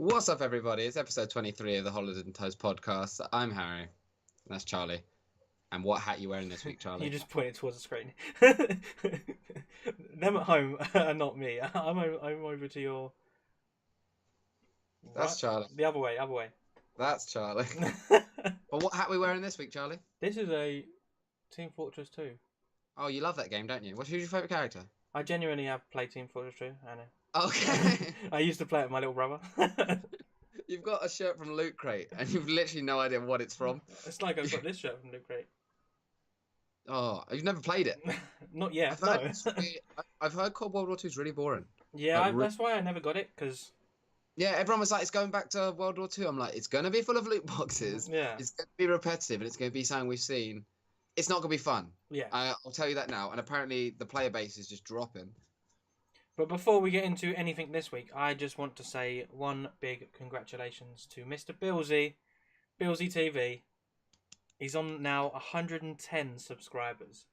What's up, everybody? It's episode 23 of the Holland and Toast podcast. I'm Harry. That's Charlie. And what hat are you wearing this week, Charlie? You just pointed towards the screen. Them at home are not me. I'm over to your... That's Charlie. The other way. That's Charlie. But what hat are we wearing this week, Charlie? This is a Team Fortress 2. Oh, you love that game, don't you? Who's your favourite character? I genuinely have played Team Fortress 2, I know. Okay. I used to play it with my little brother. You've got a shirt from Loot Crate, and you've literally no idea what it's from. It's like I've got this shirt from Loot Crate. Oh, you've never played it? Not yet, I've heard Cold World War 2 is really boring. Yeah, that's why I never got it, because... Yeah, everyone was like, it's going back to World War 2. I'm like, it's going to be full of loot boxes. Yeah. It's going to be repetitive, and it's going to be something we've seen. It's not going to be fun. Yeah. I'll tell you that now. And apparently the player base is just dropping. But before we get into anything this week, I just want to say one big congratulations to Mr. Billsy TV. He's on now 110 subscribers.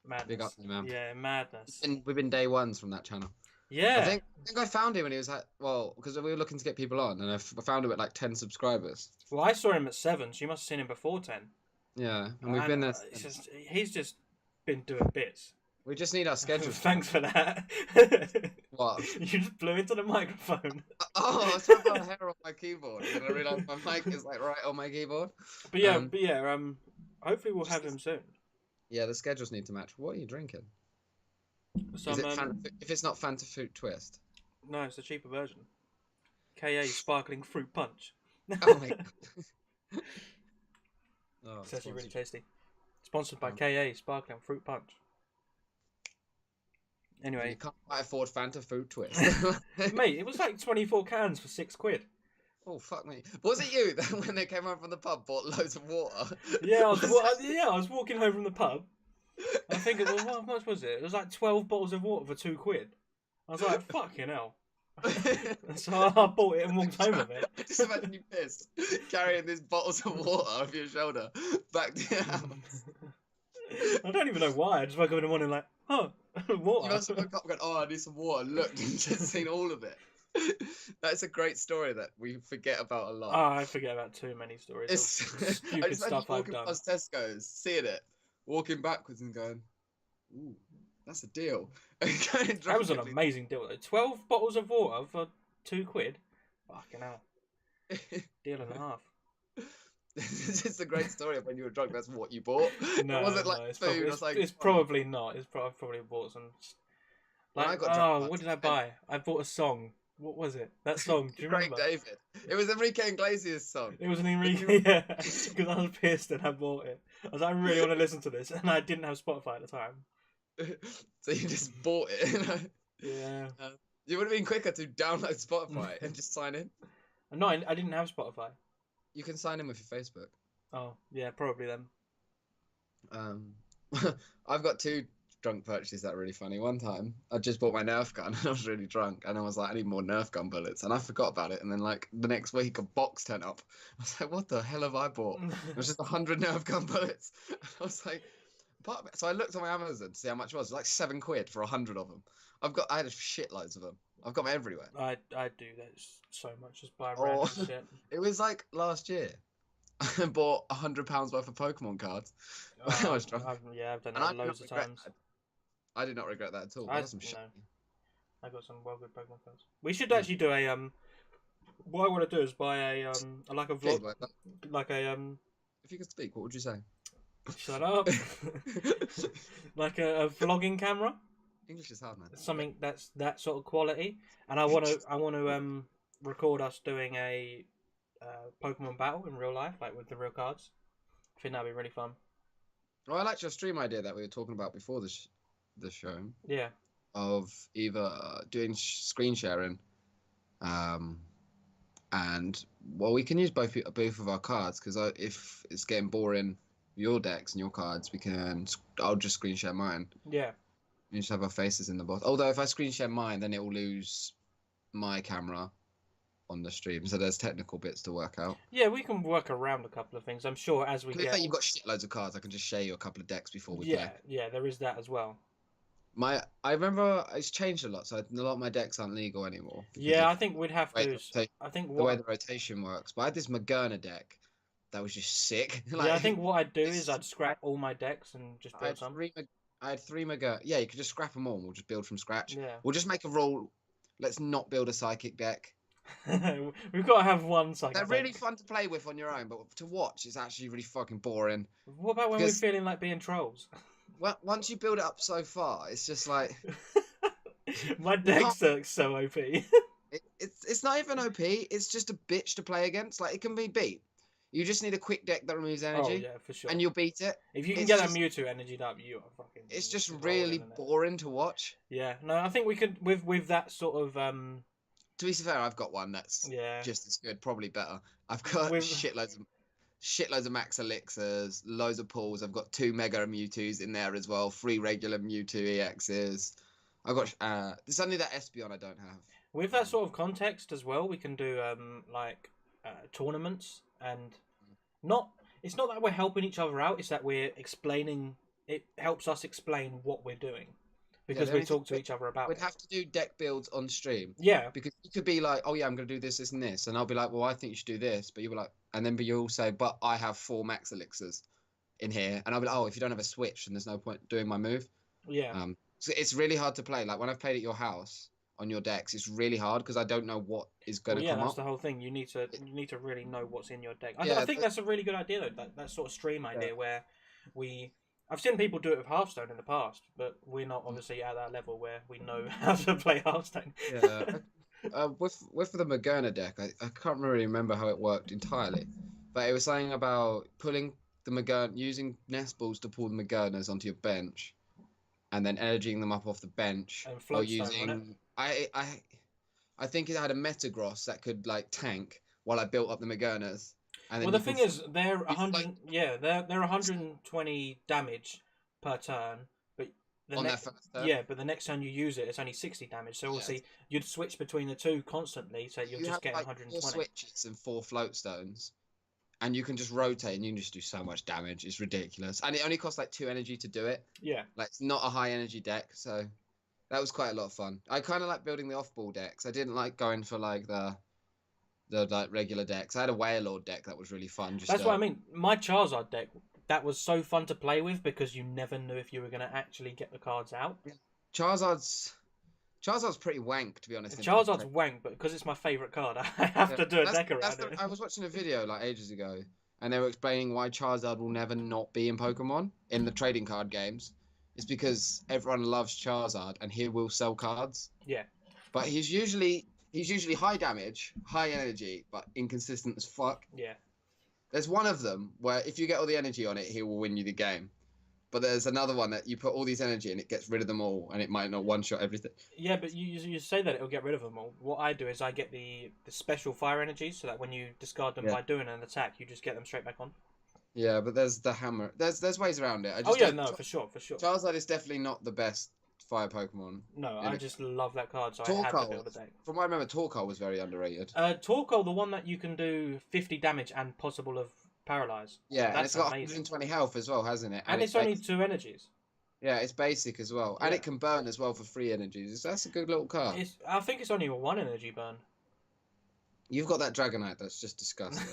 Madness. Big up to you, man. Yeah, madness. And we've been day ones from that channel. Yeah. I think I found him when he was at, because we were looking to get people on, and I found him at like 10 subscribers. Well, I saw him at 7, so you must have seen him before 10. Yeah, and we've been there. He's just been doing bits. We just need our schedule. Thanks for that. What? You just blew into the microphone. Oh, I was trying to put a hair on my keyboard, and I realised my mic is like right on my keyboard. But yeah, hopefully we'll have him soon. Yeah, the schedules need to match. What are you drinking? Some, if it's not Fanta Fruit Twist? No, it's a cheaper version. KA Sparkling Fruit Punch. Oh my god. Oh, it's actually really tasty. Sponsored by KA Sparkling Fruit Punch. Anyway. You can't quite afford Fanta Fruit Twist. Mate, it was like 24 cans for £6. Oh, fuck me. Was it you that when they came home from the pub bought loads of water? Yeah, I was walking home from the pub. I think it was, how much was it? It was like 12 bottles of water for £2. I was like, fucking hell. So I bought it and walked home with it. Just imagine you pissed, carrying these bottles of water over your shoulder back to your house. I don't even know why. I just woke up in the morning like, oh, water. You must have woke up going, oh, I need some water. Looked and just seen all of it. That's a great story that we forget about a lot. Oh, I forget about too many stories of stupid stuff I've done. Past Tesco's, seeing it, walking backwards and going, ooh, that's a deal. That was an amazing deal. 12 bottles of water for £2. Fucking hell. Deal and a half. This is a great story of when you were drunk. That's what you bought. No, it wasn't like it's food. It's probably not. I probably bought some. Like, what did I buy? I bought a song. What was it? That song. Do you remember? Great David. It was Enrique Iglesias' song. It was an Enrique. Yeah, because I was pissed and I bought it. I was like, I really want to listen to this, and I didn't have Spotify at the time. So you just bought it. Yeah. You would have been quicker to download Spotify and just sign in. No, I didn't have Spotify. You can sign in with your Facebook. Oh, yeah, probably then. I've got two drunk purchases that are really funny. One time, I just bought my Nerf gun and I was really drunk and I was like, I need more Nerf gun bullets. And I forgot about it. And then like the next week, a box turned up. I was like, what the hell have I bought? It was just 100 Nerf gun bullets. I was like, so I looked on my Amazon to see how much it was. It was like £7 for 100 of them. I had shitloads of them. I've got them everywhere. I do that so much, just buy random shit. It was like last year. I bought £100 worth of Pokemon cards. I was drunk. I've done that loads of times. I did not regret that at all. I got some shit. I got some well good Pokemon cards. We should actually do a What I want to do is buy a like a vlog, like a If you could speak, what would you say? Shut up. Like a vlogging camera. English is hard, man. Something that's that sort of quality, and I want to record us doing a Pokemon battle in real life, like with the real cards. I think that'd be really fun. Well, I liked your stream idea that we were talking about before the show. Yeah. Of either doing screen sharing, and we can use both of our cards because if it's getting boring, your decks and your cards, I'll just screen share mine. Yeah. You just have our faces in the bottom. Although if I screen share mine, then it will lose my camera on the stream. So there's technical bits to work out. Yeah, we can work around a couple of things. I'm sure as we get. You've got shitloads of cards. I can just share you a couple of decks before we play. Yeah, there is that as well. I remember it's changed a lot, so a lot of my decks aren't legal anymore because Yeah, of I think we'd have the way to. the, rota- I think the way what. the rotation works. But I had this Moderna deck that was just sick. Yeah, I Like think what I'd do is this, I'd scrap all my decks and just I build had some. I had three Moderna. Yeah, you could just scrap them all. And we'll just build from scratch. Yeah. We'll just make a rule. Let's not build a psychic deck. We've got to have one They're psychic really deck. fun to play with on your own, but to watch it's actually really fucking boring. What about when we're Because feeling like being trolls? once you build it up so far, it's just like My you can't. decks are so OP. It's not even OP. It's just a bitch to play against. Like it can be beat. You just need a quick deck that removes Oh energy, yeah, for sure. and you'll beat it. If you can It's get that just Mewtwo energied up, you are fucking. it's just rolling really in it. boring to watch. Yeah, no, I think we could with that sort of To be fair, I've got one that's yeah just as good, probably better. I've got with shitloads of max elixirs, loads of pulls. I've got 2 Mega Mewtwo's in there as well, 3 regular Mewtwo EXs. I've got there's only that Espeon I don't have. with that sort of context as well. We can do like tournaments and not. It's not that we're helping each other out. It's that we're explaining. It helps us explain what we're doing because the we only thing talk to each other about we'd it. have to do deck builds on stream Yeah, because you could be like, oh yeah, I'm gonna do this, this, and this, and I'll be like, well, I think you should do this, but you'll be like, and then but you'll say, but I have 4 max elixirs in here, and I'll be like, oh, if you don't have a switch, then there's no point doing my move. yeah. So it's really hard to play. Like when I've played at your house on your decks, it's really hard because I don't know what is going Well, to yeah, come that's up. the whole thing. You need to really know what's in your deck. I Yeah, think that's a really good idea though. That sort of stream yeah. idea where I've seen people do it with Hearthstone in the past, but we're not obviously at that level where we know how to play Hearthstone. Yeah. With the Moderna deck, I can't really remember how it worked entirely, but it was saying about pulling the Moderna, using nest balls to pull the Modernas onto your bench, and then energying them up off the bench, And or Floatstone on it. using I think it had a Metagross that could like tank while I built up the Modernas, and then Well, the thing is, they're you could, 100. Yeah, they're 120 damage per turn, but the on next their first turn. yeah, but the next time you use it, it's only 60 damage. So obviously, you'd switch between the two constantly, so you'll You just have get like 120. 4 switches and 4 float stones, and you can just rotate and you can just do so much damage. It's ridiculous, and it only costs like 2 energy to do it. Yeah. Like it's not a high energy deck, so that was quite a lot of fun. I kind of like building the off ball decks. I didn't like going for like the like regular decks. I had a Wailord deck that was really fun. Just That's what I mean. My Charizard deck, that was so fun to play with because you never knew if you were going to actually get the cards out. Charizard's pretty wank, to be honest. Charizard's wank, but because it's my favourite card, I have to do a deck around it. I was watching a video like ages ago, and they were explaining why Charizard will never not be in Pokemon in the trading card games. It's because everyone loves Charizard, and he will sell cards. Yeah. But he's usually high damage, high energy, but inconsistent as fuck. Yeah. There's one of them where if you get all the energy on it, he will win you the game. But there's another one that you put all these energy and it gets rid of them all, and it might not one-shot everything. Yeah, but you say that it'll get rid of them all. What I do is I get the special fire energies, so that when you discard them by doing an attack, you just get them straight back on. Yeah, but there's the hammer. There's ways around it. For sure. Charizard is definitely not the best fire Pokemon. No, I just love that card, so I had to build a deck. From what I remember, Torkoal was very underrated. Torkoal, the one that you can do 50 damage and possible of paralyze. Yeah, and it's got amazing. 120 health as well, hasn't it? And it's only 2 energies. Yeah, it's basic as well, and Yeah. it can burn as well for 3 energies. That's a good little card. I think it's only a 1 energy burn. You've got that Dragonite that's just disgusting.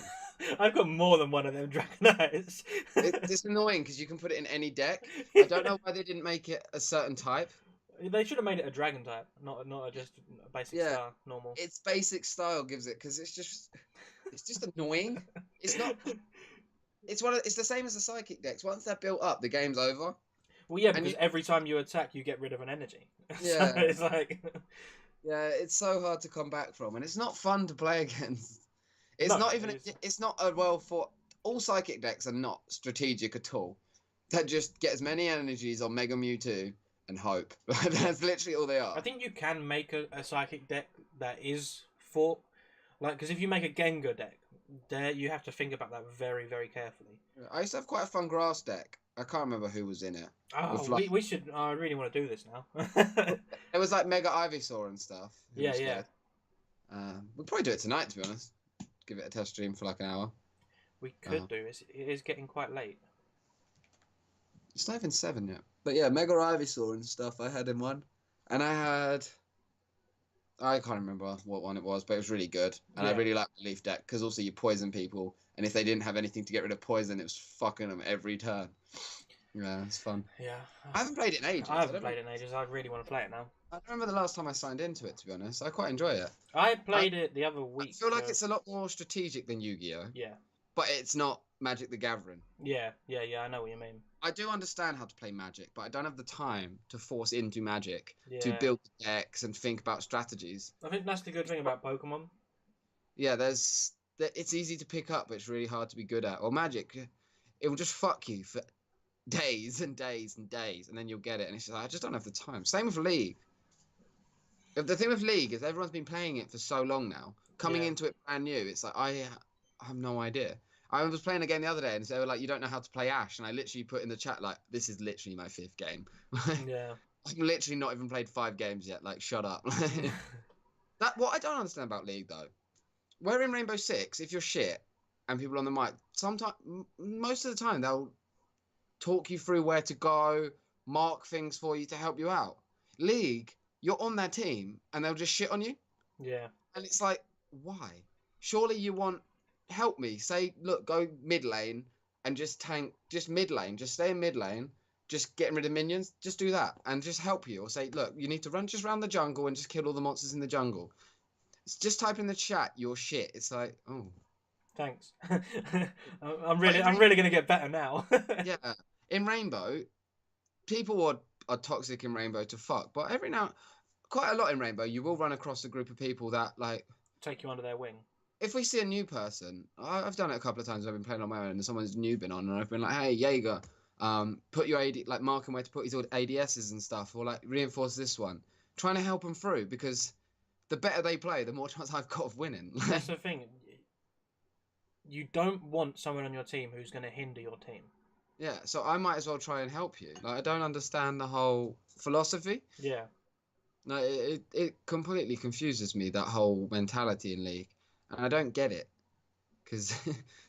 I've got more than one of them Dragonites. It's annoying because you can put it in any deck. I don't know why they didn't make it a certain type. They should have made it a dragon type, not just a basic star normal. Its basic style gives it because it's just annoying. It's not. It's the same as the psychic decks. Once they're built up, the game's over. Well, yeah, because every time you attack, you get rid of an energy. Yeah, so it's like. Yeah, it's so hard to come back from, and it's not fun to play against. It's not a well thought. All psychic decks are not strategic at all. They just get as many energies on Mega Mewtwo and hope. That's literally all they are. I think you can make a psychic deck that is for, like, because if you make a Gengar deck, there you have to think about that very, very carefully. I used to have quite a fun grass deck. I can't remember who was in it. Oh, we should. I really want to do this now. It was like Mega Ivysaur and stuff. Yeah. We'll probably do it tonight, to be honest. Give it a test stream for like an hour. We could do. It is getting quite late. It's not even 7 yet. But yeah, Mega Ivysaur and stuff. I had in one, and I can't remember what one it was, but it was really good, and I Yeah. really liked the Leaf deck because also you poison people, and if they didn't have anything to get rid of poison, it was fucking them every turn. Yeah, it's fun. Yeah. I haven't played it in ages. I haven't played it in ages. I really want to play it now. I don't remember the last time I signed into it. To be honest, I quite enjoy it. I I, played it the other I week. feel like it's a lot more strategic than Yu-Gi-Oh, Yeah. but it's not Magic the Gathering. Yeah. I know what you mean. I do understand how to play Magic, but I don't have the time to force into Magic to Yeah. build decks and think about strategies. I think that's the good thing about Pokemon. Yeah, it's easy to pick up, but it's really hard to be good at. Or Magic, it will just fuck you for days and days and days, and then you'll get it, and it's just like, I just don't have the time. Same with League. The thing with League is everyone's been playing it for so long now. Coming Yeah. into it brand new, it's like I have no idea. I was playing a game the other day, and they were like, "You don't know how to play Ash," and I literally put in the chat like, "This is literally my 5th game." Yeah. I've literally not even played 5 games yet. Like, shut up. That what I don't understand about League though. Where in Rainbow Six, if you're shit and people on the mic, sometimes most of the time they'll talk you through where to go, mark things for you to help you out. League, you're on their team and they'll just shit on you. Yeah. And it's like, why? Surely you want help me. Say, look, go mid lane and just tank, just mid lane, just stay in mid lane, just getting rid of minions, just do that and just help you. Or say, look, you need to run just around the jungle and just kill all the monsters in the jungle. It's just type in the chat, you're shit. It's like, oh. Thanks. I'm really gonna get better now. Yeah. In Rainbow, people are toxic in Rainbow to fuck, but every now, quite a lot in Rainbow, you will run across a group of people that like Take you under their wing. if we see a new person, I've done it a couple of times. I've been playing on my own, and someone's new been on, and I've been like, "Hey, Jaeger, put your AD, like mark him where to put his ADSs and stuff, or like reinforce this one." Trying to help them through because the better they play, the more chance I've got of winning. That's the thing. You don't want someone on your team who's going to hinder your team. Yeah, so I might as well try and help you. Like I don't understand the whole philosophy. Yeah. No, it completely confuses me, that whole mentality in League, and I don't get it because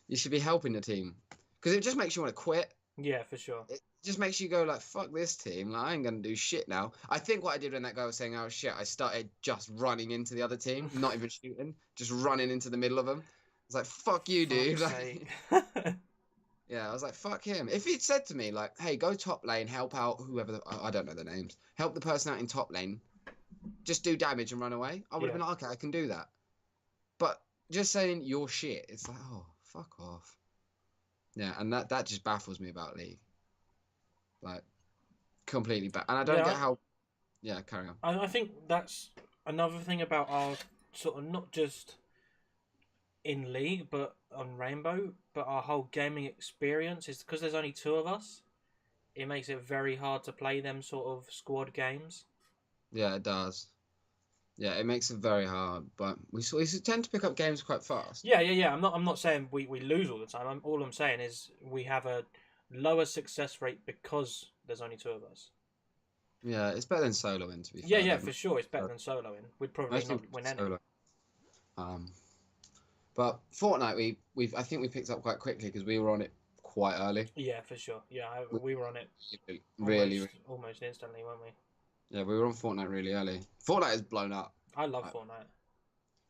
you should be helping the team because it just makes you want to quit. Yeah, for sure. It just makes you go like, fuck this team, like I ain't gonna do shit now. I think what I did when that guy was saying, oh shit, I started just running into the other team, not even shooting, just running into the middle of them. It's like, fuck you, dude. Like, yeah, I was like, fuck him. If he'd said to me like, hey, go top lane, help out whoever, I don't know the names, help the person out in top lane, just do damage and run away, I would have been like, okay, I can do that. But just saying you're shit, it's like, oh, fuck off. Yeah, and that just baffles me about League. Like, completely bad. And I don't get how... Yeah, carry on. I think that's another thing about our sort of, not just in League, but on Rainbow, but our whole gaming experience is because there's only 2 of us, it makes it very hard to play them sort of squad games. Yeah, it does. Yeah, it makes it very hard, but we tend to pick up games quite fast. Yeah. I'm not saying we lose all the time. All I'm saying is we have a lower success rate because there's only 2 of us. Yeah, it's better than soloing, to be fair. Yeah, for sure, it's better than soloing. We'd probably not win any. Solo. But Fortnite, I think we picked up quite quickly because we were on it quite early. Yeah, for sure. Yeah, we were on it really almost instantly, weren't we? Yeah, we were on Fortnite really early. Fortnite has blown up. I love Fortnite.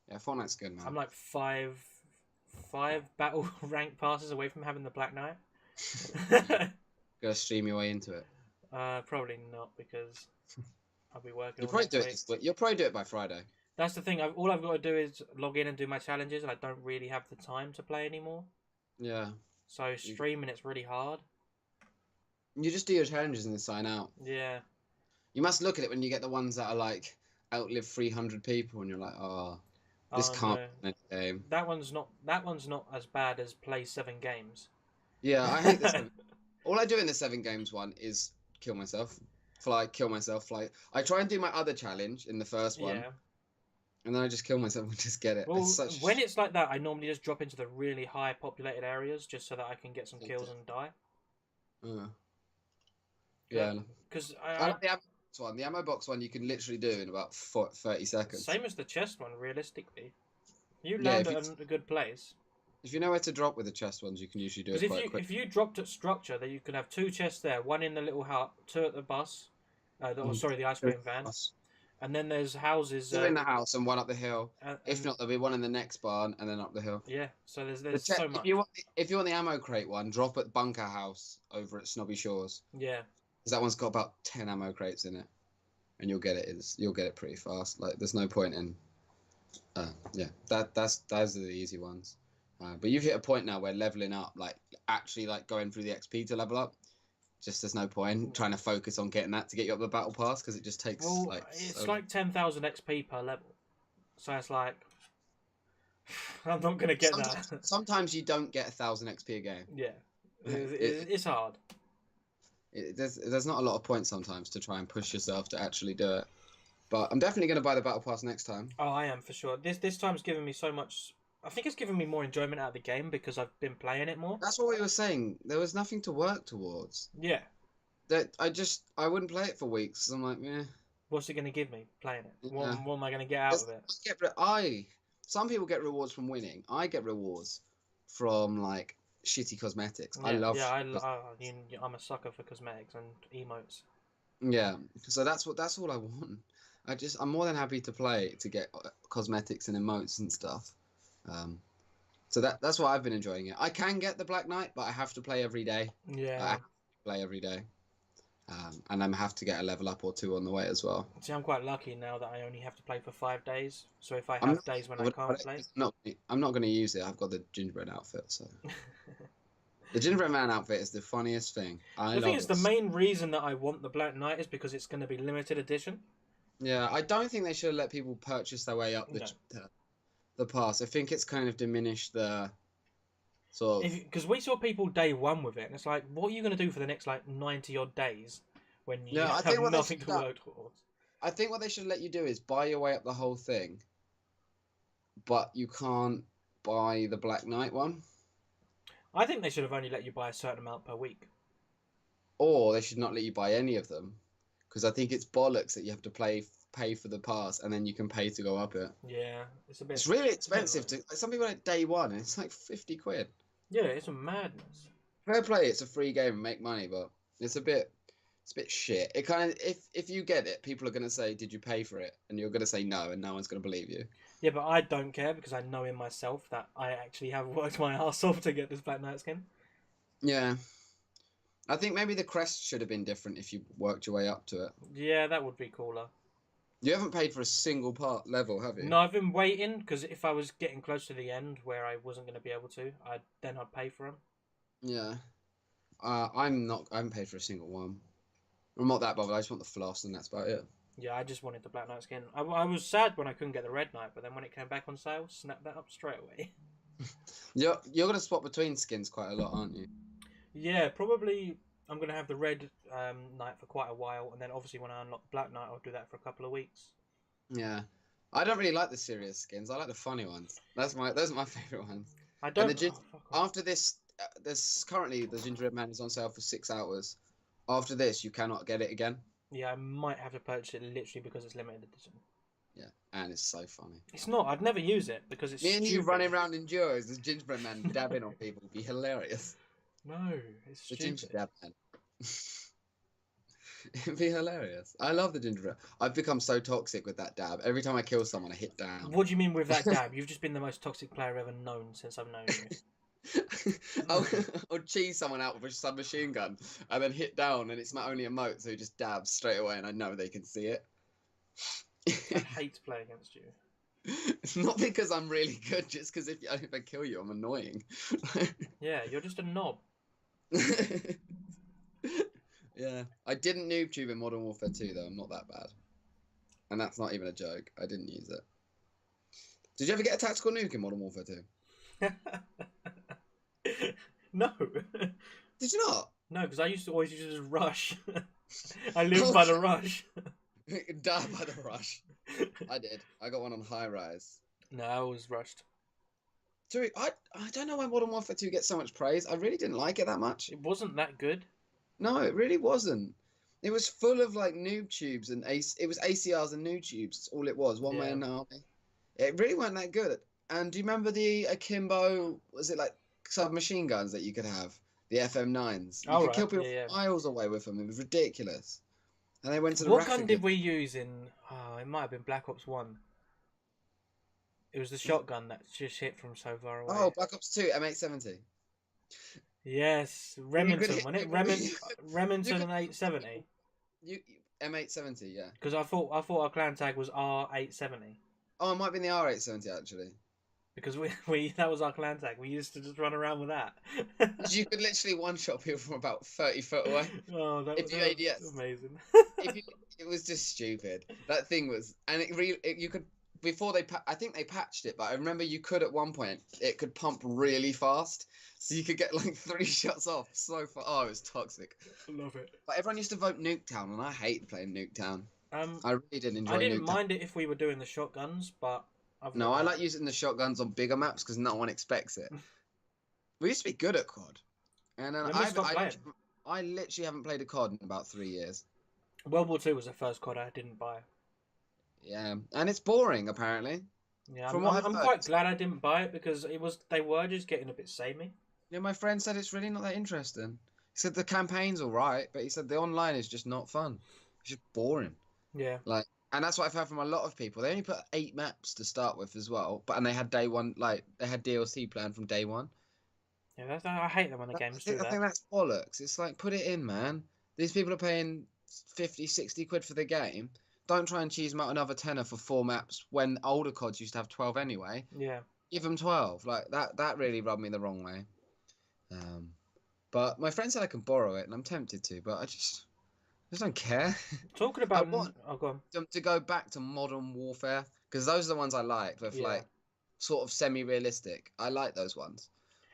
Yeah, Fortnite's good, man. I'm like five battle rank passes away from having the Black Knight. Gonna stream your way into it. Probably not because I'll be working. You'll probably do it by Friday. That's the thing. All I've got to do is log in and do my challenges, and I don't really have the time to play anymore. Yeah. So streaming, it's really hard. You just do your challenges and then sign out. Yeah. You must look at it when you get the ones that are like outlive 300 people, and you're like, oh, this can't be a game. That one's not as bad as play 7 games. Yeah, I hate this. All I do in the 7 games one is kill myself, kill myself. I try and do my other challenge in the first one. Yeah. And then I just kill myself and just get it. Well, when it's like that, I normally just drop into the really high populated areas just so that I can get some kills and die. Yeah. Because the ammo box one you can literally do in about 30 seconds. Same as the chest one, realistically. You land at a good place. If you know where to drop with the chest ones, you can usually do Because it quite quick. if you dropped at structure, then you could have 2 chests there, one in the little hut, 2 at the bus, the ice cream van, and then there's houses. 2 in the house and 1 up the hill. If And not, there'll be 1 in the next barn and then up the hill. yeah, so there's so much. If you want the ammo crate one, drop at Bunker House over at Snobby Shores. Yeah. Because that one's got about 10 ammo crates in it, and you'll get it pretty fast. Like there's no point in. Yeah, those are the easy ones. But you've hit a point now where leveling up, like actually like going through the XP to level up, just there's no point trying to focus on getting that to get you up the battle pass because it just takes it's like 10,000 XP per level, so it's like I'm not gonna get that. Sometimes you don't get 1,000 XP a game. Yeah, it's hard. There's not a lot of points sometimes to try and push yourself to actually do it. But I'm definitely going to buy the battle pass next time. Oh, I am for sure. This time's given me so much. I think it's given me more enjoyment out of the game because I've been playing it more. That's what we were saying. There was nothing to work towards. Yeah. I wouldn't play it for weeks. I'm like, yeah. What's it going to give me playing it? Yeah. What am I going to get out of it? Some people get rewards from winning. I get rewards from like shitty cosmetics. Yeah, I love. Yeah, I'm a sucker for cosmetics and emotes. Yeah, so that's all I want. I'm more than happy to play to get cosmetics and emotes and stuff. So that's why I've been enjoying it. I can get the Black Knight, but I have to play every day. Yeah. I have to play every day. And I have to get a level up or 2 on the way as well. See, I'm quite lucky now that I only have to play for 5 days. So if I have days when I can't play... I'm not going to use it. I've got the gingerbread outfit, so... The gingerbread man outfit is the funniest thing. The thing is, the main reason that I want the Black Knight is because it's going to be limited edition. Yeah, I don't think they should let people purchase their way up the pass. I think it's kind of diminished the sort of... Because we saw people day 1 with it, and it's like, what are you going to do for the next, 90-odd days when you have nothing to work towards? I think what they should let you do is buy your way up the whole thing, but you can't buy the Black Knight one. I think they should have only let you buy a certain amount per week. Or they should not let you buy any of them. Because I think it's bollocks that you have to pay for the pass and then you can pay to go up it. Yeah, it's really expensive. Some people at day 1 and it's like 50 quid. Yeah, it's a madness. Fair play, it's a free game and make money, but it's a bit shit. It kind of if you get it, people are going to say, "Did you pay for it?" And you're going to say no, and no one's going to believe you. Yeah, but I don't care because I know in myself that I actually have worked my ass off to get this Black Knight skin. Yeah. I think maybe the crest should have been different if you worked your way up to it. Yeah, that would be cooler. You haven't paid for a single level, have you? No, I've been waiting because if I was getting close to the end where I wasn't going to be able to, I'd pay for them. Yeah. I haven't paid for a single one. I'm not that bothered. I just want the floss and that's about it. Yeah, I just wanted the Black Knight skin. I was sad when I couldn't get the Red Knight, but then when it came back on sale, snapped that up straight away. You're going to swap between skins quite a lot, aren't you? Yeah, probably I'm going to have the Red Knight for quite a while, and then obviously when I unlock the Black Knight, I'll do that for a couple of weeks. Yeah. I don't really like the serious skins. I like the funny ones. Those are my favourite ones. I don't... After this, there's currently the Gingerbread Man is on sale for 6 hours. After this, you cannot get it again. Yeah, I might have to purchase it literally because it's limited edition. Yeah, and it's so funny. It's not. I'd never use it because it's Me and stupid. you running around in duos as Gingerbread Man dabbing on people would be hilarious. No, it's stupid. The Gingerbread Dab Man. It'd be hilarious. I love the gingerbread. I've become so toxic with that dab. Every time I kill someone, I hit down. What do you mean with that dab? You've just been the most toxic player I've ever known since I've known you. I'll cheese someone out with a submachine gun and then hit down, and it's not only a moat, so he just dabs straight away, and I know they can see it. I hate to play against you. Not because I'm really good, just because if I kill you, I'm annoying. Yeah, you're just a knob. Yeah, I didn't noob tube in Modern Warfare 2 though. I'm not that bad, and that's not even a joke. I didn't use it. Did you ever get a tactical nuke in Modern Warfare 2? No. Did you not? No, because I used to always use rush. I lived by the rush. Die by the rush. I did. I got one on high rise. No, I was rushed. Dude, I don't know why Modern Warfare 2 gets so much praise. I really didn't like it that much. It wasn't that good. No, it really wasn't. It was full of like noob tubes and it was ACRs and noob tubes. That's all it was. One way and an army. It really wasn't that good. And do you remember the akimbo? Was it like submachine guns that you could have? The FM9s. You All could right. kill people Yeah, yeah. miles away with them. It was ridiculous. And they went to the What gun Raffigan. did we use in? Oh, it might have been Black Ops 1. It was the shotgun that just hit from so far away. Oh, Black Ops 2, M870. Yes, You could Remington, hit wasn't it? people. Remington could- and 870. You M870, yeah. Because I thought our clan tag was R870. Oh, it might be in the R870 actually. Because we that was our clan tag. We used to just run around with that. You could literally one-shot people from about 30 foot away. Oh, that If you was ADS. amazing. It was just stupid. That thing was, and you could before I think they patched it, but I remember you could at one point it could pump really fast, so you could get like 3 shots off so far. Oh, it was toxic. I love it. But everyone used to vote Nuketown, and I hate playing Nuketown. I really didn't enjoy. I didn't Nuketown. mind it if we were doing the shotguns, but No, I like using the shotguns on bigger maps because no one expects it. We used to be good at COD, and then I literally haven't played a COD in about 3 years. World War II was the first COD I didn't buy. Yeah, and it's boring apparently. Yeah, I'm quite glad I didn't buy it because they were just getting a bit samey. Yeah, my friend said it's really not that interesting. He said the campaign's all right, but he said the online is just not fun. It's just boring. Yeah. And that's what I've heard from a lot of people. They only put 8 maps to start with as well, and they had day one, they had DLC planned from day one. Yeah, I hate them when the games do that. I think that's bollocks. It's like, put it in, man. These people are paying 50, 60 quid for the game. Don't try and cheese them out another tenner for 4 maps when older CODs used to have 12 anyway. Yeah. Give them 12. Like that really rubbed me the wrong way. But my friend said I can borrow it, and I'm tempted to, but I just don't care. Talking about, I want go on. them to go back to Modern Warfare because those are the ones I liked, with like sort of semi-realistic. I like those ones.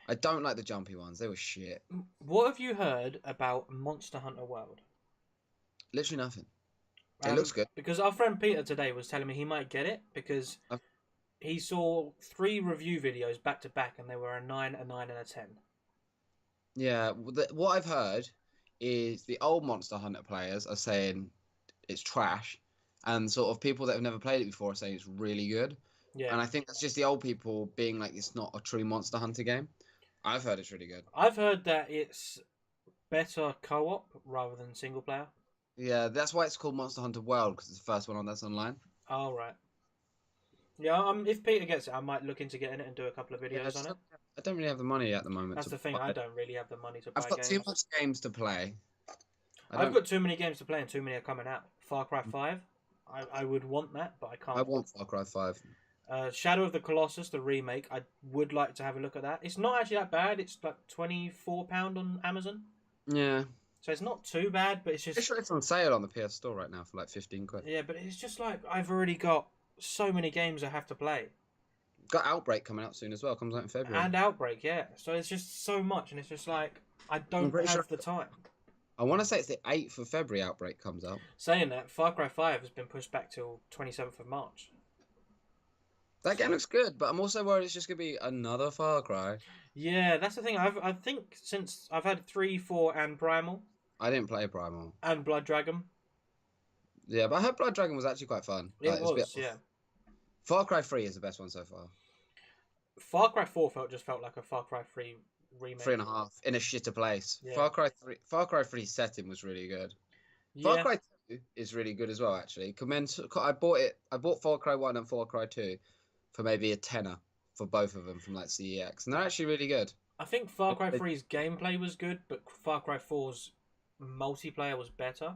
I don't like the jumpy ones. They were shit. What have you heard about Monster Hunter World? Literally nothing. It looks good. Because our friend Peter today was telling me he might get it because he saw 3 review videos back to back and they were a 9, a 9, and a 10. Yeah, what I've heard is the old Monster Hunter players are saying it's trash, and sort of people that have never played it before are saying it's really good. Yeah. And I think that's just the old people being like, it's not a true Monster Hunter game. I've heard it's really good. I've heard that it's better co-op rather than single player. Yeah, that's why it's called Monster Hunter World, because it's the first one that's online. Oh, right. Yeah, if Peter gets it, I might look into getting it and do a couple of videos on it. I don't really have the money at the moment. That's the thing, I don't really have the money to buy games. I've got too much games to play. I've got too many games to play and too many are coming out. Far Cry 5, I would want that, but I can't. I want Far Cry 5. Shadow of the Colossus, the remake, I would like to have a look at that. It's not actually that bad. It's like £24 on Amazon. Yeah. So it's not too bad, but it's just... It's on sale on the PS Store right now for like 15 quid. Yeah, but it's just like, I've already got so many games I have to play. Got Outbreak coming out soon as well. Comes out in February. And Outbreak, yeah. So it's just so much, and it's just like, I don't have the time. I want to say it's the 8th of February Outbreak comes out. Saying that, Far Cry 5 has been pushed back till 27th of March. That game looks good, but I'm also worried it's just going to be another Far Cry. Yeah, that's the thing. I think since I've had 3, 4, and Primal. I didn't play Primal. And Blood Dragon. Yeah, but I heard Blood Dragon was actually quite fun. It was, yeah. Far Cry 3 is the best one so far. Far Cry 4 just felt like a Far Cry 3 remake. 3.5 in a shitter place. Yeah. Far Cry 3 setting was really good. Yeah. Far Cry 2 is really good as well, actually. I bought Far Cry 1 and Far Cry 2 for maybe a tenner for both of them from like CEX, and they're actually really good. I think Far Cry 3's gameplay was good, but Far Cry 4's multiplayer was better.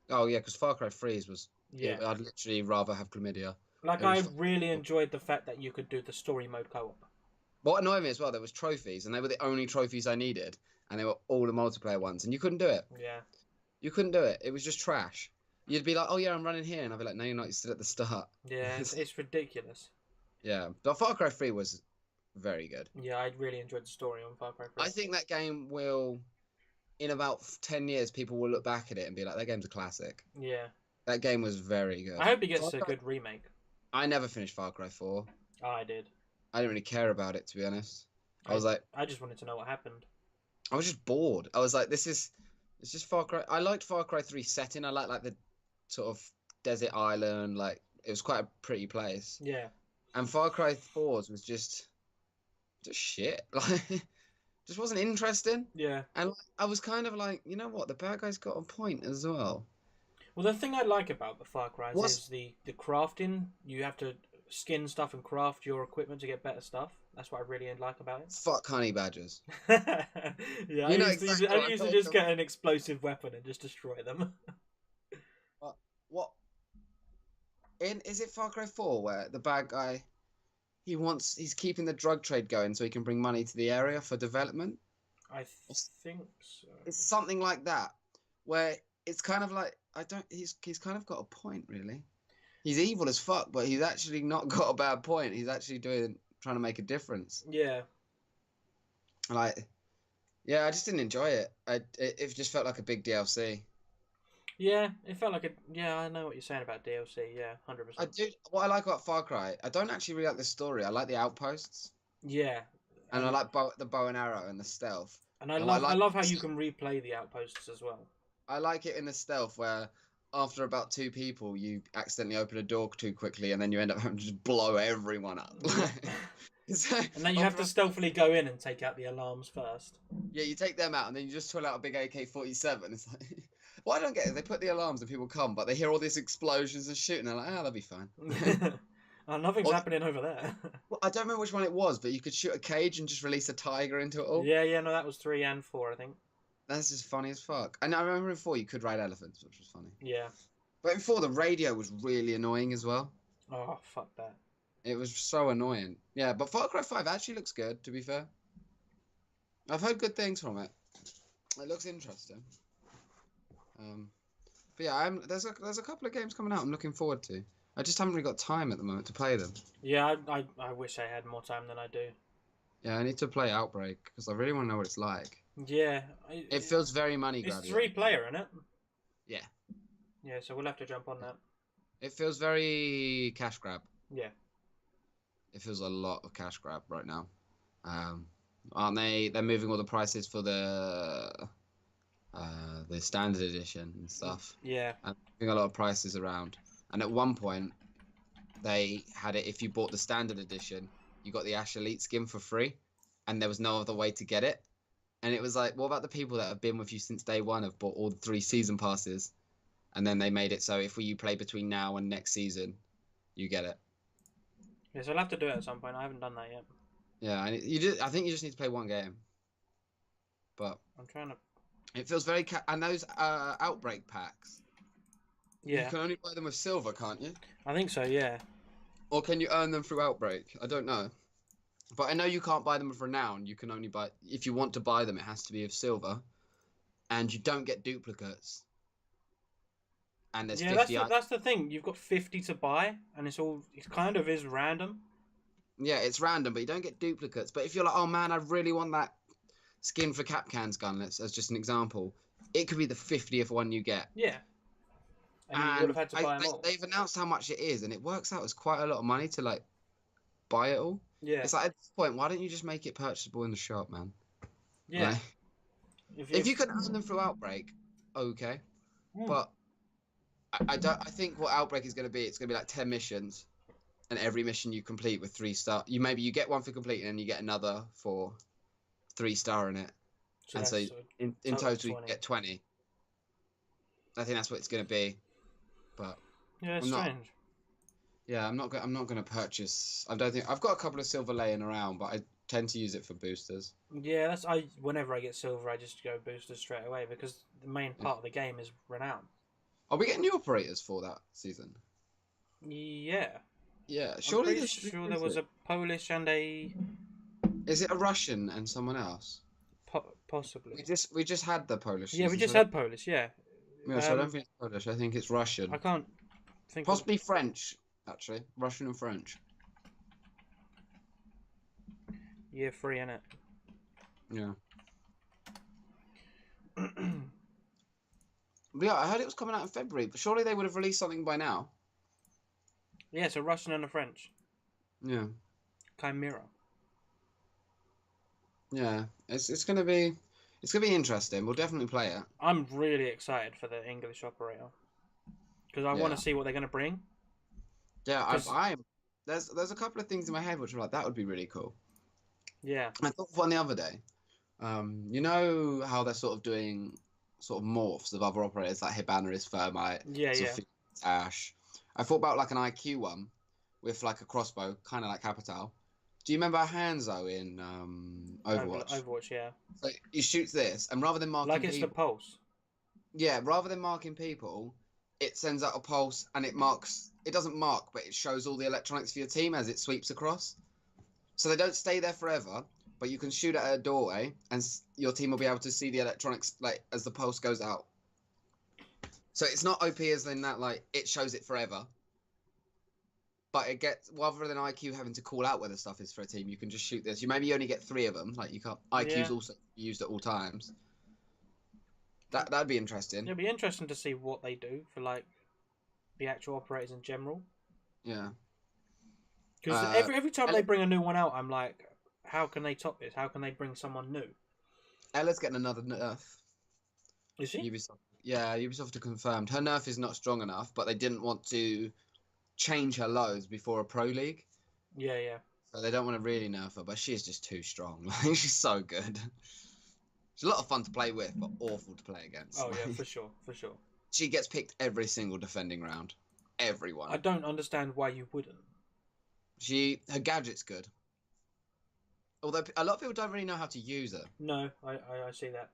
Oh yeah, because Far Cry 3's was... Yeah. I'd literally rather have chlamydia. Like, I really enjoyed the fact that you could do the story mode co-op. What annoyed me as well, there was trophies, and they were the only trophies I needed, and they were all the multiplayer ones, and you couldn't do it. Yeah. You couldn't do it. It was just trash. You'd be like, oh yeah, I'm running here, and I'd be like, no, you're not, you're still at the start. Yeah, it's ridiculous. Yeah, but Far Cry 3 was very good. Yeah, I really enjoyed the story on Far Cry 3. I think that game will, in about 10 years, people will look back at it and be like, that game's a classic. Yeah. That game was very good. I hope it gets a good remake. I never finished Far Cry 4. Oh, I did. I didn't really care about it, to be honest. I was like... I just wanted to know what happened. I was just bored. I was like, it's just Far Cry. I liked Far Cry 3 setting. I liked like the sort of desert island. Like, it was quite a pretty place. Yeah. And Far Cry 4's was just shit. Like, just wasn't interesting. Yeah. And I was kind of like, you know what? The bad guy's got a point as well. Well, the thing I like about the Far Cry's What's is the crafting. You have to skin stuff and craft your equipment to get better stuff. That's what I really like about it. fuck honey badgers? Yeah, You know exactly I what I'm used to talking just get an explosive weapon and just destroy them. What? Is it Far Cry 4 where the bad guy he's keeping the drug trade going so he can bring money to the area for development? I think so. It's something like that, where it's kind of like he's kind of got a point, really. He's evil as fuck, but he's actually not got a bad point. He's actually trying to make a difference. Yeah. Like, yeah, I just didn't enjoy it. It just felt like a big DLC. Yeah, it felt like a. Yeah, I know what you're saying about DLC. Yeah, 100%. I do. What I like about Far Cry, I don't actually really like the story. I like the outposts, Yeah. and I like the bow and arrow and the stealth. And I And love I love how you can replay the outposts as well. I like it in the stealth where after about 2 people, you accidentally open a door too quickly, and then you end up having to just blow everyone up. And then you have to stealthily go in and take out the alarms first. Yeah, you take them out, and then you just pull out a big AK-47. It's like, what I don't get is they put the alarms and people come, but they hear all these explosions and shooting. They're like, that'll be fine. Oh, nothing's happening over there. Well, I don't remember which one it was, but you could shoot a cage and just release a tiger into it all. Yeah, no, that was 3 and 4, I think. That's just funny as fuck. And I remember in 4 you could ride elephants, which was funny. Yeah. But in 4 the radio was really annoying as well. Oh, fuck that. It was so annoying. Yeah, but Far Cry 5 actually looks good, to be fair. I've heard good things from it. It looks interesting. But yeah, there's a couple of games coming out I'm looking forward to. I just haven't really got time at the moment to play them. Yeah, I wish I had more time than I do. Yeah, I need to play Outbreak because I really want to know what it's like. Yeah. It feels very money grabby. It's 3-player, isn't it? Yeah. Yeah, so we'll have to jump on that. It feels very cash grab. Yeah. It feels a lot of cash grab right now. Aren't they? They're moving all the prices for the standard edition and stuff. Yeah. And moving a lot of prices around. And at one point, they had it. If you bought the standard edition, you got the Ash Elite skin for free, and there was no other way to get it. And it was like, what about the people that have been with you since day one, have bought all the 3 season passes, and then they made it so if you play between now and next season, you get it. Yeah, so I'll have to do it at some point. I haven't done that yet. Yeah, and I think you just need to play one game. But I'm trying to. it feels very and those Outbreak packs. Yeah. You can only buy them with silver, can't you? I think so. Yeah. Or can you earn them through Outbreak? I don't know. But I know you can't buy them with Renown. You can only buy... If you want to buy them, it has to be of silver. And you don't get duplicates. And there's 50... That's the thing. You've got 50 to buy, and it kind of is random. Yeah, it's random, but you don't get duplicates. But if you're like, oh man, I really want that skin for Capcan's gun, as just an example, it could be the 50th one you get. Yeah. And you would have had to buy them all. They've announced how much it is, and it works out as quite a lot of money to like buy it all. Yeah. It's like at this point, why don't you just make it purchasable in the shop, man? Yeah. Like, if you can earn them through Outbreak, okay. But I think what Outbreak is going to be, it's going to be like 10 missions, and every mission you complete with 3-star. You get one for completing, and you get another for 3-star in it. So and so in total you get 20. I think that's what it's going to be. But yeah, it's strange. I'm not going to purchase. I don't think I've got a couple of silver laying around, but I tend to use it for boosters. Yeah, whenever I get silver, I just go boosters straight away because the main part of the game is renown. Are we getting new operators for that season? Yeah. Yeah, surely. I'm pretty sure there was a Polish and a. Is it a Russian and someone else? Possibly. We just had the Polish. Yeah, we just had Polish. Yeah. Yeah, so I don't think it's Polish. I think it's Russian. I can't think. Possibly French, actually. Russian and French. Year 3, innit? Yeah. But yeah, I heard it was coming out in February, but surely they would have released something by now. Yeah, so Russian and a French. Yeah. Chimera. Yeah, it's gonna be interesting. We'll definitely play it. I'm really excited for the English operator because I want to see what they're gonna bring. Yeah, there's a couple of things in my head which are like that would be really cool. Yeah. I thought of one the other day. You know how they're sort of doing sort of morphs of other operators like Hibana is Thermite, Yeah, yeah. Sophia is Ash. I thought about like an IQ one with like a crossbow, kind of like Capital. Do you remember Hanzo in Overwatch? Overwatch, yeah. So he shoots this, and rather than marking Like it's the people, pulse. yeah, rather than marking people, it sends out a pulse and it marks. It doesn't mark, but it shows all the electronics for your team as it sweeps across. So they don't stay there forever, but you can shoot at a doorway, and your team will be able to see the electronics like as the pulse goes out. So it's not OP as in that like it shows it forever, but it gets rather than IQ having to call out where the stuff is for a team, you can just shoot this. You maybe only get 3 of them. Like you can't IQ's also used at all times. That'd be interesting. It'd be interesting to see what they do for like the actual operators in general. Yeah. Because every time they bring a new one out, I'm like, how can they top this? How can they bring someone new? Ella's getting another nerf. Is she? Ubisoft. Yeah, Ubisoft have confirmed her nerf is not strong enough, but they didn't want to change her loads before a pro league. Yeah, yeah. So they don't want to really nerf her, but she is just too strong. She's so good. She's a lot of fun to play with, but awful to play against. Oh yeah, for sure, for sure. She gets picked every single defending round. Everyone. I don't understand why you wouldn't. Her gadget's good. Although a lot of people don't really know how to use her. No, I see that.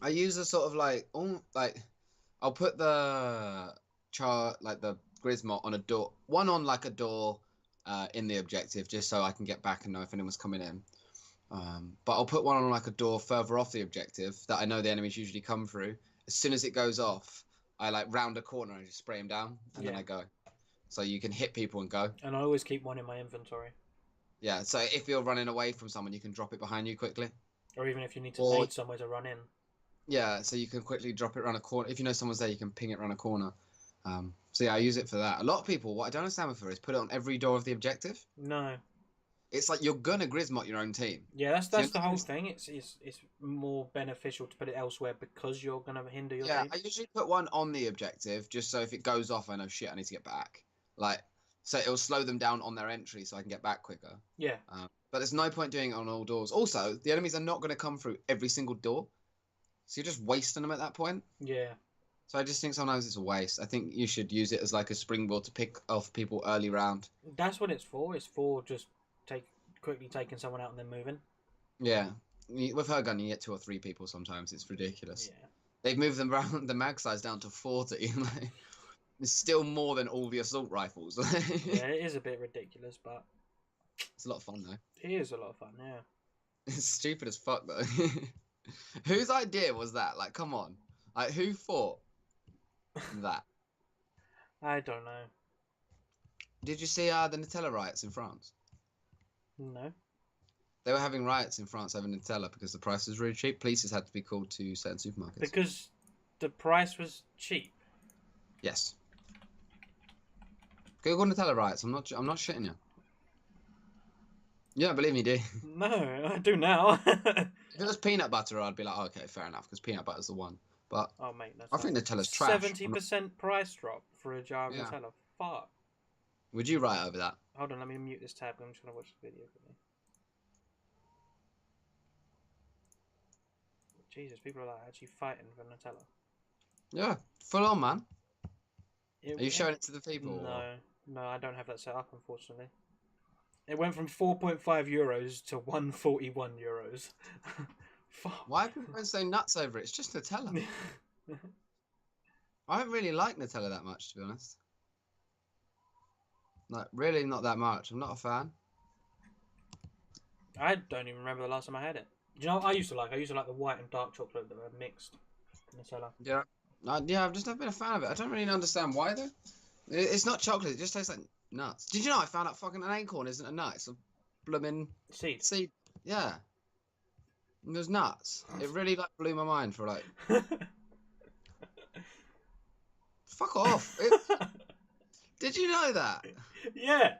I use her sort of like I'll put the the Grismot on a door, one on like a door in the objective, just so I can get back and know if anyone's coming in. But I'll put one on like a door further off the objective that I know the enemies usually come through. As soon as it goes off, I like round a corner and just spray them down, and then I go. So you can hit people and go. And I always keep one in my inventory. Yeah, so if you're running away from someone, you can drop it behind you quickly. Or even if you need to nade somewhere to run in. Yeah, so you can quickly drop it around a corner. If you know someone's there, you can ping it around a corner. So yeah, I use it for that. A lot of people, what I don't understand with her is put it on every door of the objective. No. It's like you're gonna Grismot your own team. Yeah, that's the whole thing. It's more beneficial to put it elsewhere because you're gonna hinder your team. Yeah, I usually put one on the objective just so if it goes off, I know shit, I need to get back. Like, so it'll slow them down on their entry so I can get back quicker. Yeah. But there's no point doing it on all doors. Also, the enemies are not going to come through every single door, so you're just wasting them at that point. Yeah. So I just think sometimes it's a waste. I think you should use it as like a springboard to pick off people early round. That's what it's for. It's for just quickly taking someone out and then moving. Yeah. With her gun, you get 2 or 3 people sometimes. It's ridiculous. Yeah. They've moved them around the mag size down to 40. It's still more than all the assault rifles. Yeah, it is a bit ridiculous, but it's a lot of fun though. It is a lot of fun, yeah. It's stupid as fuck though. Whose idea was that? Like, come on. Like, who thought that? I don't know. Did you see the Nutella riots in France? No. They were having riots in France over Nutella because the price was really cheap. Police had to be called to certain supermarkets. Because the price was cheap? Yes. Google Nutella riots. I'm not shitting you. You don't believe me, do you? No, I do now. If it was peanut butter, I'd be like, oh, okay, fair enough, because peanut butter's the one. But oh, mate, that's I think Nutella's trash. 70% price drop for a jar of Nutella. Fuck. Would you write over that? Hold on, let me mute this tab. I'm just gonna watch the video quickly. Jesus, people are like actually fighting for Nutella. Yeah, full on, man. Are you showing it to the people? No, I don't have that set up, unfortunately. It went from 4.5 euros to 141 euros. Fuck. Why are people so nuts over it? It's just Nutella. I don't really like Nutella that much, to be honest. Like, really not that much. I'm not a fan. I don't even remember the last time I had it. Do you know what I used to like? I used to like the white and dark chocolate that were mixed. Nutella. Yeah. Yeah, I've just never been a fan of it. I don't really understand why, though. It's not chocolate. It just tastes like nuts. Did you know I found out fucking an acorn isn't a nut? It's a blooming seed. Yeah. It was nuts. It really like blew my mind for like. Fuck off. Did you know that? Yeah.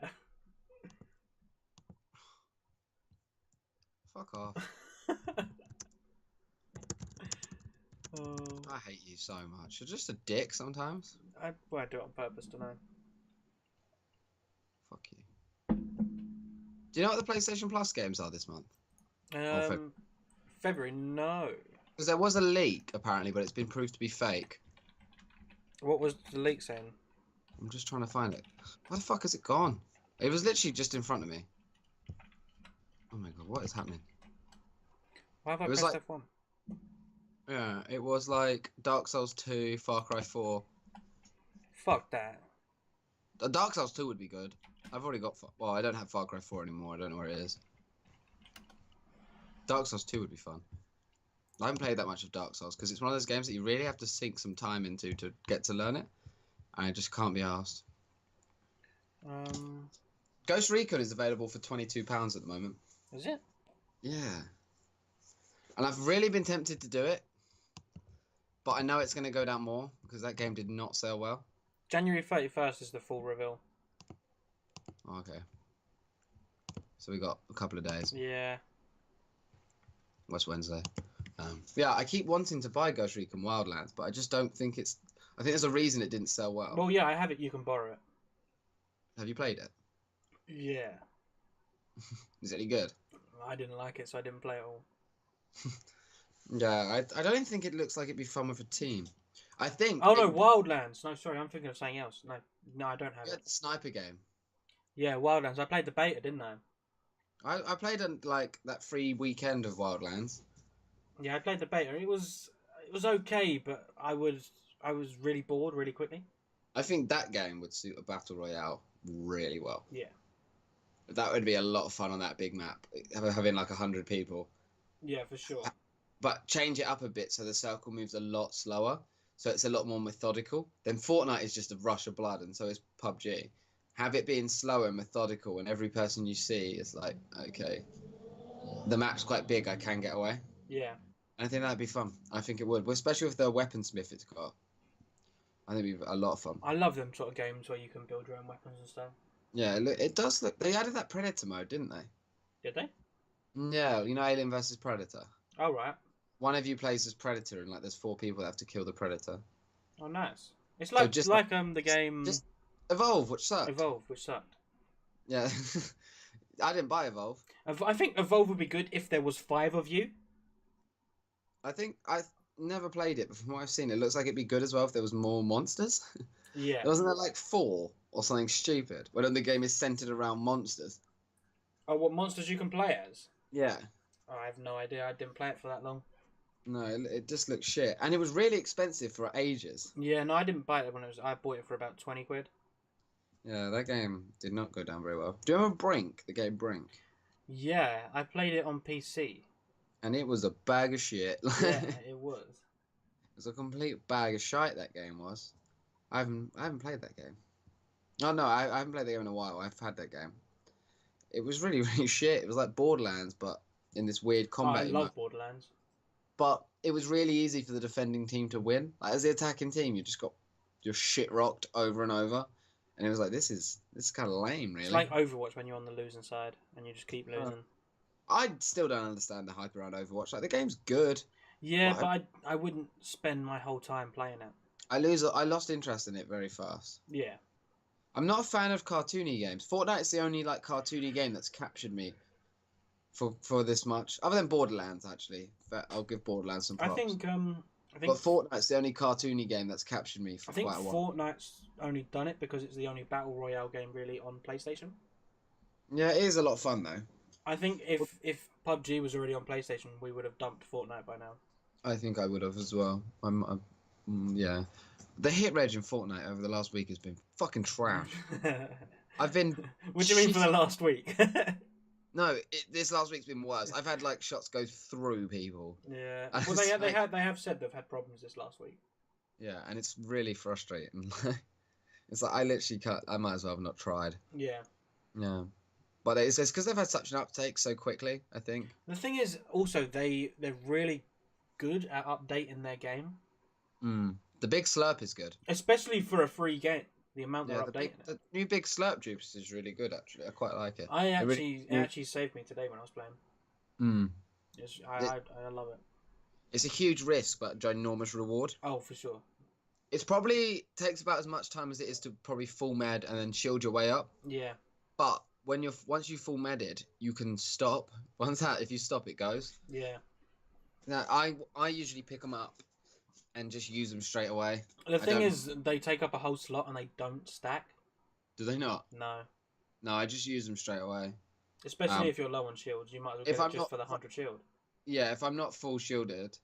Fuck off. I hate you so much. You're just a dick sometimes. I do it on purpose, don't I? Do you know what the PlayStation Plus games are this month? February, no. Because there was a leak apparently, but it's been proved to be fake. What was the leak saying? I'm just trying to find it. Where the fuck has it gone? It was literally just in front of me. Oh my god, what is happening? Why have I It was pressed like- F1? Yeah, it was like Dark Souls 2, Far Cry 4. Fuck that. Dark Souls 2 would be good. I've already got... Well, I don't have Far Cry 4 anymore. I don't know where it is. Dark Souls 2 would be fun. I haven't played that much of Dark Souls because it's one of those games that you really have to sink some time into to get to learn it. And I just can't be arsed. Ghost Recon is available for £22 at the moment. Is it? Yeah. And I've really been tempted to do it. But I know it's going to go down more because that game did not sell well. January 31st is the full reveal. Okay. So we got a couple of days. Yeah. What's Wednesday? Yeah, I keep wanting to buy Ghost Recon Wildlands, but I just don't think it's... I think there's a reason it didn't sell well. Well, yeah, I have it. You can borrow it. Have you played it? Yeah. Is it any good? I didn't like it, so I didn't play it all. Yeah, I don't think it looks like it'd be fun with a team. I think... Oh, no, Wildlands. No, sorry, I'm thinking of something else. No, I don't have Yeah, it. the sniper game. Yeah, Wildlands. I played the beta, didn't I? I played like that free weekend of Wildlands. Yeah, I played the beta. It was okay, but I was really bored really quickly. I think that game would suit a battle royale really well. Yeah. That would be a lot of fun on that big map, having like 100 people. Yeah, for sure. But change it up a bit so the circle moves a lot slower, so it's a lot more methodical. Then Fortnite is just a rush of blood, and so is PUBG. Have it being slow and methodical, and every person you see is like, okay, the map's quite big, I can get away. Yeah. I think that'd be fun. I think it would, well, especially with the weaponsmith it's got. I think it'd be a lot of fun. I love them sort of games where you can build your own weapons and stuff. Yeah, it does look... They added that Predator mode, didn't they? Did they? Yeah, you know Alien vs Predator? Oh, right. One of you plays as Predator, and like there's 4 people that have to kill the Predator. Oh, nice. It's like just the game Just Evolve, which sucked. Evolve, which sucked. Yeah. I didn't buy Evolve. I think Evolve would be good if there was 5 of you. I think I've never played it, but from what I've seen, it looks like it'd be good as well if there was more monsters. Yeah. Wasn't there like 4 or something stupid? When the game is centered around monsters. Oh, what monsters you can play as? Yeah. Oh, I have no idea. I didn't play it for that long. No, it just looks shit, and it was really expensive for ages. Yeah, no, I didn't buy it when it was. I bought it for about 20 quid. Yeah, that game did not go down very well. Do you remember Brink? The game Brink. Yeah, I played it on PC. And it was a bag of shit. Yeah, it was. It was a complete bag of shite. That game was. I haven't played that game. Oh no, I haven't played that game in a while. I've had that game. It was really really shit. It was like Borderlands, but in this weird combat. I love Borderlands. But it was really easy for the defending team to win. Like, as the attacking team, you just got your shit rocked over and over, and it was like this is kind of lame, really. It's like Overwatch when you're on the losing side and you just keep losing. I still don't understand the hype around Overwatch. Like the game's good. Yeah, but I wouldn't spend my whole time playing it. I lost interest in it very fast. Yeah. I'm not a fan of cartoony games. Fortnite's the only like cartoony game that's captured me for this much, other than Borderlands. Actually, I'll give Borderlands some props. I think But Fortnite's the only cartoony game that's captured me for quite a while. Fortnite's only done it because it's the only battle royale game really on PlayStation. Yeah, it is a lot of fun though. I think if PUBG was already on PlayStation, we would have dumped Fortnite by now. I think I would have as well. Yeah. The hit rate in Fortnite over the last week has been fucking trash. I've been... What do you mean for the last week? No, this last week's been worse. I've had like shots go through people. Yeah. Well, they have said they've had problems this last week. Yeah, and it's really frustrating. It's like I literally can't. I might as well have not tried. Yeah. Yeah. But it's because they've had such an uptake so quickly, I think. The thing is, also, they're really good at updating their game. The Big Slurp is good. Especially for a free game. The amount they're updating it. The new Big Slurp juice is really good, actually. I quite like it. It actually saved me today when I was playing. I love it. It's a huge risk, but ginormous reward. Oh, for sure. It's probably takes about as much time as it is to probably full med and then shield your way up. Yeah. But once you full medded, you can stop. If you stop, it goes. Yeah. Now I usually pick them up and just use them straight away. The thing is, they take up a whole slot and they don't stack. Do they not? No. No, I just use them straight away. Especially if you're low on shields, you might as well get it just for the 100 shield. Yeah, if I'm not full shielded,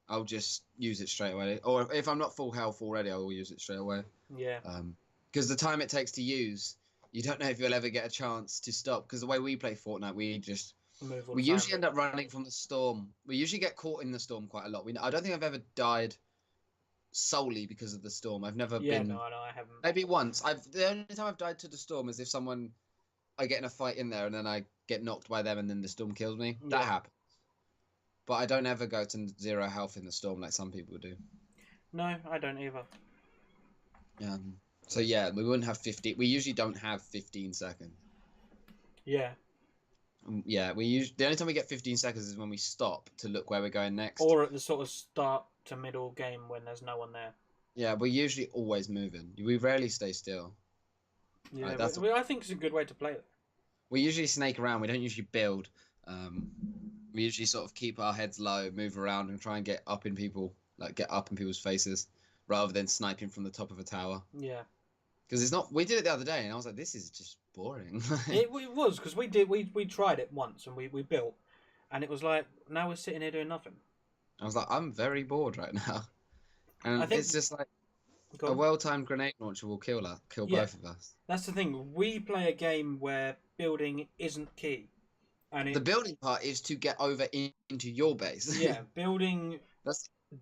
I'll just use it straight away. Or if I'm not full health already, I will use it straight away. Yeah. Because the time it takes to use, you don't know if you'll ever get a chance to stop. Because the way we play Fortnite, we usually end up running from the storm. We usually get caught in the storm quite a lot. I don't think I've ever died solely because of the storm. I've never been. Yeah, no, I haven't. Maybe once. The only time I've died to the storm is if I get in a fight in there and then I get knocked by them and then the storm kills me. Yeah. That happens. But I don't ever go to 0 health in the storm like some people do. No, I don't either. So yeah, we wouldn't have 50. We usually don't have 15 seconds. Yeah. Yeah, the only time we get 15 seconds is when we stop to look where we're going next. Or at the sort of start to middle game when there's no one there. Yeah, we're usually always moving. We rarely stay still. Yeah, I think it's a good way to play it. We usually snake around. We don't usually build. We usually sort of keep our heads low, move around, and try and get up in people's faces, rather than sniping from the top of a tower. Yeah. Because it's not. We did it the other day, and I was like, "This is just boring." it was because we tried it once and we built, and it was like now we're sitting here doing nothing. I was like, I'm very bored right now, and I think, it's just like a well-timed grenade launcher will kill both of us. That's the thing. We play a game where building isn't key, and the building part is to get over into your base. Yeah, building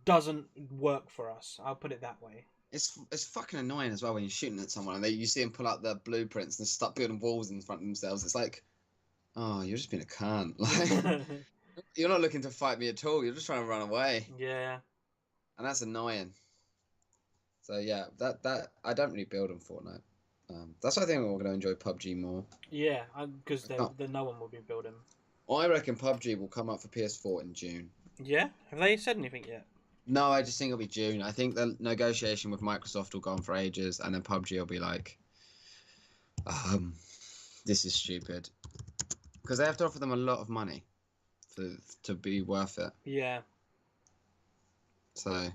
doesn't work for us. I'll put it that way. It's fucking annoying as well when you're shooting at someone and you see them pull out their blueprints and start building walls in front of themselves. It's like, oh, you're just being a cunt. Like, you're not looking to fight me at all. You're just trying to run away. Yeah. And that's annoying. So yeah, that I don't really build on Fortnite. That's why I think we're going to enjoy PUBG more. Yeah, because no one will be building. I reckon PUBG will come up for PS4 in June. Yeah? Have they said anything yet? No, I just think it'll be June. I think the negotiation with Microsoft will go on for ages, and then PUBG will be like, this is stupid. Because they have to offer them a lot of money to be worth it. Yeah. So,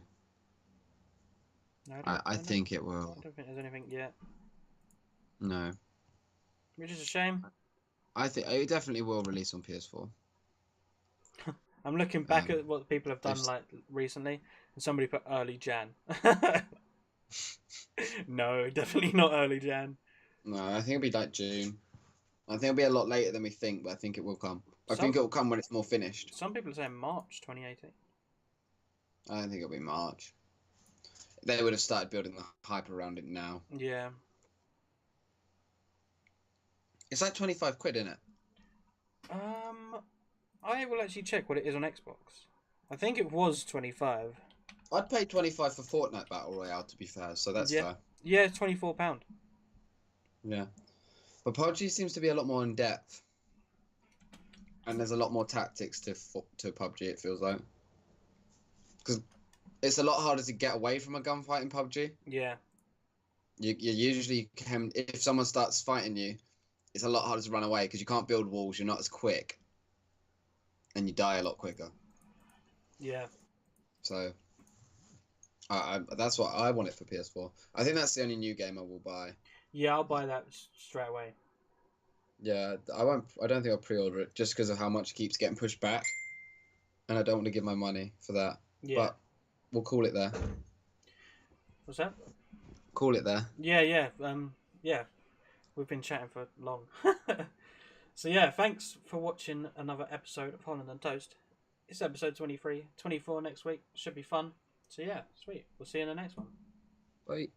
I think it will. I don't think there's anything yet. No. Which is a shame. I think it definitely will release on PS4. I'm looking back at what people have done like recently, and somebody put early Jan. No, definitely not early Jan. No, I think it'll be like June. I think it'll be a lot later than we think, but I think it will come. I think it'll come when it's more finished. Some people are saying March 2018. I don't think it'll be March. They would have started building the hype around it now. Yeah. It's like 25 quid, isn't it? I will actually check what it is on Xbox. I think it was 25. I'd pay 25 for Fortnite Battle Royale, to be fair, so that's fair. Yeah, it's £24. Yeah. But PUBG seems to be a lot more in depth. And there's a lot more tactics to PUBG, it feels like. Because it's a lot harder to get away from a gunfight in PUBG. Yeah. You usually can, if someone starts fighting you, it's a lot harder to run away because you can't build walls, you're not as quick. And you die a lot quicker. Yeah. So, that's what I want it for PS4. I think that's the only new game I will buy. Yeah, I'll buy that straight away. Yeah, I won't. I don't think I'll pre-order it just because of how much it keeps getting pushed back, and I don't want to give my money for that. Yeah. But we'll call it there. What's that? Call it there. Yeah. Yeah. We've been chatting for long. So yeah, thanks for watching another episode of Holland and Toast. It's episode 23, 24 next week. Should be fun. So yeah, sweet. We'll see you in the next one. Bye.